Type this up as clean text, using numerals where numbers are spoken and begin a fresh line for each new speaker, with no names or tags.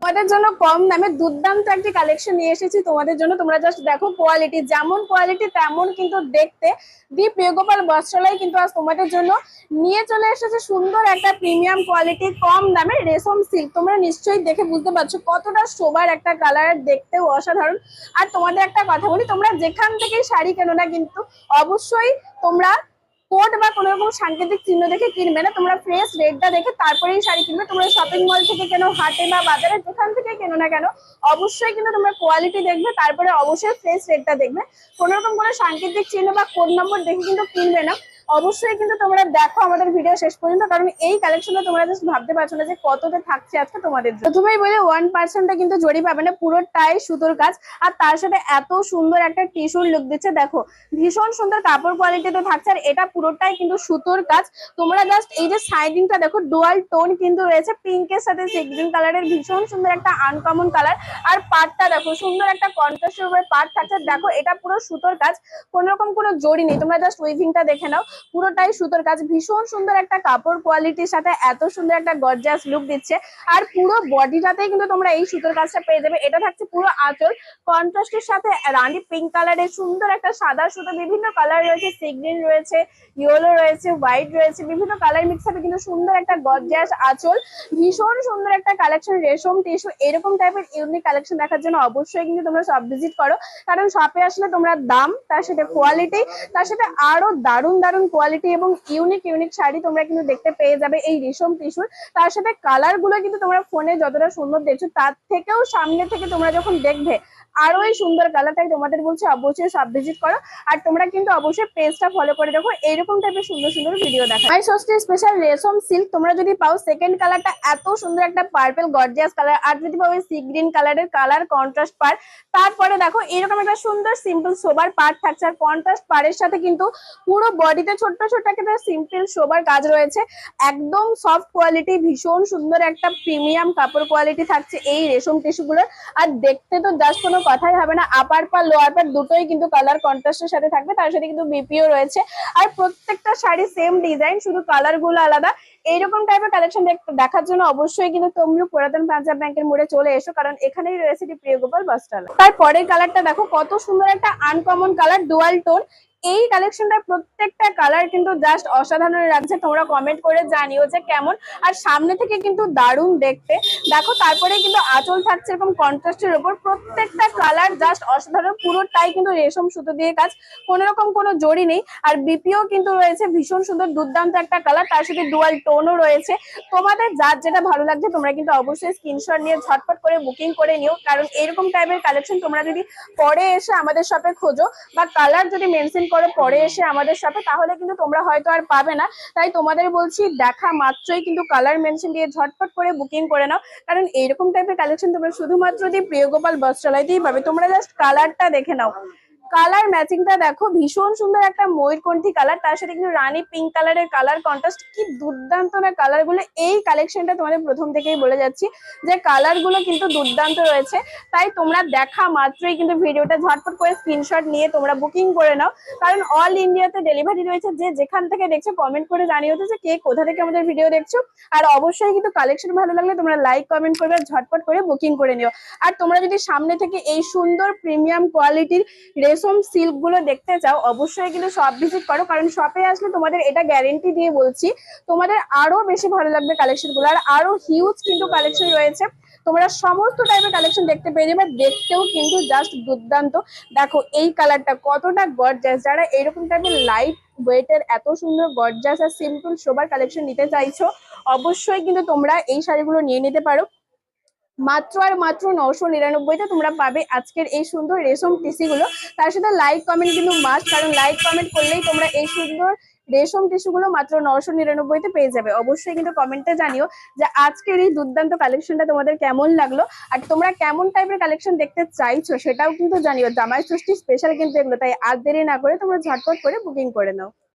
তোমাদের জন্য কম দামে দুর্দান্ত একটি কালেকশন নিয়ে এসেছি তোমাদের জন্য। তোমরা জাস্ট দেখো কোয়ালিটি, যেমন কোয়ালিটি তেমন কিন্তু দেখতে। দি প্রিয়গোপাল বস্ত্রালয় কিন্তু আজ তোমাদের জন্য নিয়ে চলে এসেছে সুন্দর একটা প্রিমিয়াম কোয়ালিটি কম দামে রেশম সিল্ক। তোমরা নিশ্চয়ই দেখে বুঝতে পারছো কতটা শোভার একটা কালার, দেখতেও অসাধারণ। আর তোমাদের একটা কথা বলি, তোমরা যেখান থেকেই শাড়ি কেনো না কিন্তু অবশ্যই তোমরা কোড বা কোনো রকম সাংকেতিক চিহ্ন দেখে কিনবে না। তোমরা ফ্রেশ রেটটা দেখে তারপরেই শাড়ি কিনবে। তোমরা শপিং মল থেকে কেন, হাটে বা বাজারে যেখান থেকে কেনো না কেন অবশ্যই কিন্তু তোমরা কোয়ালিটি দেখবে, তারপরে অবশ্যই ফ্রেশ রেটটা দেখবে। কোনো রকম কোনো সাংকেতিক চিহ্ন বা কোড নম্বর দেখে কিন্তু কিনবে না। অবশ্যই কিন্তু তোমরা দেখো আমাদের ভিডিও শেষ পর্যন্ত, কারণ এই কালেকশনটা তোমরা জাস্ট ভাবতে পারছো না যে কততে থাকছে আজকে তোমাদের জন্য। প্রথমেই বলে 1% কিন্তু জড়ি পাবে না, পুরোটাই সুতোর কাজ। আর তার সাথে এত সুন্দর একটা টিস্যুর লুক দিচ্ছে, দেখো ভীষণ সুন্দর কাপড় কোয়ালিটিতে থাকছে। আর এটা পুরোটাই কিন্তু সুতোর কাজ। তোমরা জাস্ট এই যে সাইডিংটা দেখো, ডুয়াল টোন কিন্তু রয়েছে, পিঙ্কের সাথে সি গ্রিন কালারের ভীষণ সুন্দর একটা আনকমন কালার। আর পাটটা দেখো সুন্দর একটা কন্ট্রাস্টের উপরে পাট থাকছে। দেখো এটা পুরো সুতোর কাজ, কোন রকম কোনো জড়ি নেই। তোমরা জাস্ট উইভিংটা দেখে নাও, পুরোটাই সুতোর কাজ। ভীষণ সুন্দর একটা কাপড় কোয়ালিটির সাথে এত সুন্দর একটা গর্জিয়াস লুক দিচ্ছে। আর পুরো বডিটাতেই কিন্তু তোমরা এই সুতোর কাজটা পেয়ে যাবে। এটা থাকছে পুরো আঁচল, কন্ট্রাস্টের সাথে রানী পিঙ্ক কালারের সুন্দর একটা সাদা সুতো, বিভিন্ন কালার রয়েছে, সি গ্রিন রয়েছে, ইয়েলো রয়েছে, হোয়াইট রয়েছে, বিভিন্ন কালার মিক্স হবে কিন্তু সুন্দর একটা গর্জিয়াস আঁচল। ভীষণ সুন্দর একটা কালেকশন, রেশম টিস্যু এরকম টাইপের ইউনিক কালেকশন দেখার জন্য অবশ্যই কিন্তু তোমরা শপ ভিজিট করো। কারণ শপে আসলে তোমরা দাম, তার সাথে কোয়ালিটি, তার সাথে আরো দারুণ দারুণ কোয়ালিটি এবং ইউনিক ইউনিক শাড়ি তোমরা কিন্তু দেখতে পেয়ে যাবে এই রেশম টিস্যুর। তার সাথে কালার গুলো কিন্তু তোমরা ফোনে যতটা সুন্দর দেখছো তার থেকেও সামনে থেকে তোমরা যখন দেখবে আরো এই সুন্দর কালারটাই তোমাদের বলছে অবশ্যই সব ভিজিট করো। আর তোমরা কিন্তু অবশ্যই পেজটা ফলো করে দেখো, এইরকম টাইপের সুন্দর সুন্দর ভিডিও দেখা। মাই ষষ্ঠী স্পেশাল রেশম সিল্ক তোমরা যদি পাও, সেকেন্ড কালারটা এত সুন্দর একটা পার্পল গর্জিয়াস কালার, আর যদি পাও সি গ্রিন কালারের কালার কন্ট্রাস্ট পার, তারপরে দেখো এরকম একটা সুন্দর সিম্পল সোবার পার্ট থাকছে। আর কন্ট্রাস্ট পারের সাথে কিন্তু পুরো বডিতে ছোট্ট ছোট্ট একটা সিম্পল সোবার কাজ রয়েছে। একদম সফট কোয়ালিটি, ভীষণ সুন্দর একটা প্রিমিয়াম কাপড় কোয়ালিটি থাকছে এই রেশম টিস্যুগুলোর। আর দেখতে তো জাস্ট কোনো কথাই হবে না, আপার পার লোয়ার পার দুটোই কিন্তু কালার কন্ট্রাস্টের সাথে থাকবে, তার সাথে কিন্তু বিপিও রয়েছে। আর প্রত্যেকটা শাড়ি সেম ডিজাইন, শুধু কালার গুলো আলাদা। এইরকম টাইপের কালেকশন দেখার জন্য অবশ্যই কিন্তু তোমরা পুরাতন পাঞ্জাব ব্যাংকের মোড়ে চলে এসো, কারণ এখানেই রয়েছে প্রিয়গোপাল বস্ত্রালয়। তারপরের কালারটা দেখো কত সুন্দর একটা আনকমন কালার, ডুয়াল টোন। এই কালেকশনটার প্রত্যেকটা কালার কিন্তু জাস্ট অসাধারণ লাগছে। তোমরা কমেন্ট করে জানিও যে কেমন। আর সামনে থেকে কিন্তু দারুণ দেখতে। দেখো তারপরে কিন্তু আঁচল থাকছে এরকম কন্ট্রাস্টের উপর, প্রত্যেকটা কালার জাস্ট অসাধারণ। পুরোটাই কিন্তু রেশম সুতো দিয়ে কাজ, কোন রকম কোনো জড়ি নেই। আর বিপিও কিন্তু রয়েছে ভীষণ সুন্দর দুর্দান্ত একটা কালার, তার সাথে ডুয়াল টোনও রয়েছে। তোমাদের যার যেটা ভালো লাগছে তোমরা কিন্তু অবশ্যই স্ক্রিনশট নিয়ে ঝটপট করে বুকিং করে নিও, কারণ এরকম টাইপের কালেকশন তোমরা যদি পরে এসে আমাদের শপে খোঁজো বা কালার যদি মেনশন করো পরে এসে আমাদের শপে, তাহলে কিন্তু তোমরা হয়তো আর পাবে না। তাই তোমাদের বলছি দেখা মাত্রই কিন্তু কালার মেনশন দিয়ে ঝটপট করে বুকিং করে নাও, কারণ এইরকম টাইপের কালেকশন তোমরা শুধুমাত্র প্রিয়গোপাল বস্ত্রালয়তেই পাবে। তোমরা জাস্ট কালারটা দেখে নাও, কালার ম্যাচিংটা দেখো, ভীষণ সুন্দর একটা ময়ূরকণ্ঠী কালার, তার সাথে কিন্তু রানী পিঙ্ক কালারের কালার কন্ট্রাস্ট। কি দুর্দান্ত না কালার গুলো! এই কালেকশনটা তোমাদের প্রথম থেকেই বলে যাচ্ছি যে কালার গুলো কিন্তু দুর্দান্ত রয়েছে। তাই তোমরা দেখা মাত্রই কিন্তু ভিডিওটা ঝটপট করে স্ক্রিনশট নিয়ে তোমরা বুকিং করে নাও, কারণ অল ইন্ডিয়াতে ডেলিভারি রয়েছে। যে যেখান থেকে দেখছো কমেন্ট করে জানিয়ে হতো যে কে কোথা থেকে আমাদের ভিডিও দেখছো। আর অবশ্যই কিন্তু কালেকশন ভালো লাগলে তোমরা লাইক কমেন্ট করবে, ঝটপট করে বুকিং করে নিও। আর তোমরা যদি সামনে থেকে এই সুন্দর প্রিমিয়াম কোয়ালিটির রেশম সিল্ক গুলো দেখতে চাও অবশ্যই কিন্তু শপ ভিজিট করো, কারণ শপে আসলে তোমাদের এটা গ্যারেন্টি দিয়ে বলছি তোমাদের আরো বেশি ভালো লাগবে কালেকশন গুলো। আর আরো হিউজ কিন্তু কালেকশন রয়েছে, তোমরা সমস্ত টাইপের কালেকশন দেখতে পেয়ে যাবে, দেখতেও কিন্তু জাস্ট দুর্দান্ত। দেখো এই কালারটা কতটা গর্জাস। যারা এরকম টাইপের লাইট ওয়েটের এত সুন্দর গর্জাস আর সিম্পল সোবার কালেকশন নিতে চাইছো অবশ্যই কিন্তু তোমরা এই শাড়িগুলো নিয়ে নিতে পারো। মাত্র আর মাত্র 999-তে তোমরা পাবে আজকের এই সুন্দর রেশম টিসি গুলো। তার সাথে লাইক কমেন্ট কিন্তু মাস্ট, কারণ লাইক কমেন্ট করলেই তোমরা এই সুন্দর রেশম টিস্যু গুলো মাত্র 999-তে পেয়ে যাবে। অবশ্যই কিন্তু কমেন্টে জানিও যে আজকের এই দুর্দান্ত কালেকশনটা তোমাদের কেমন লাগলো, আর তোমরা কেমন টাইপের কালেকশন দেখতে চাইছো সেটাও কিন্তু জানিও। জামাই ষষ্ঠী স্পেশাল কিন্তু এগুলো, তাই আর দেরি না করে তোমরা ঝটপট করে বুকিং করে নাও।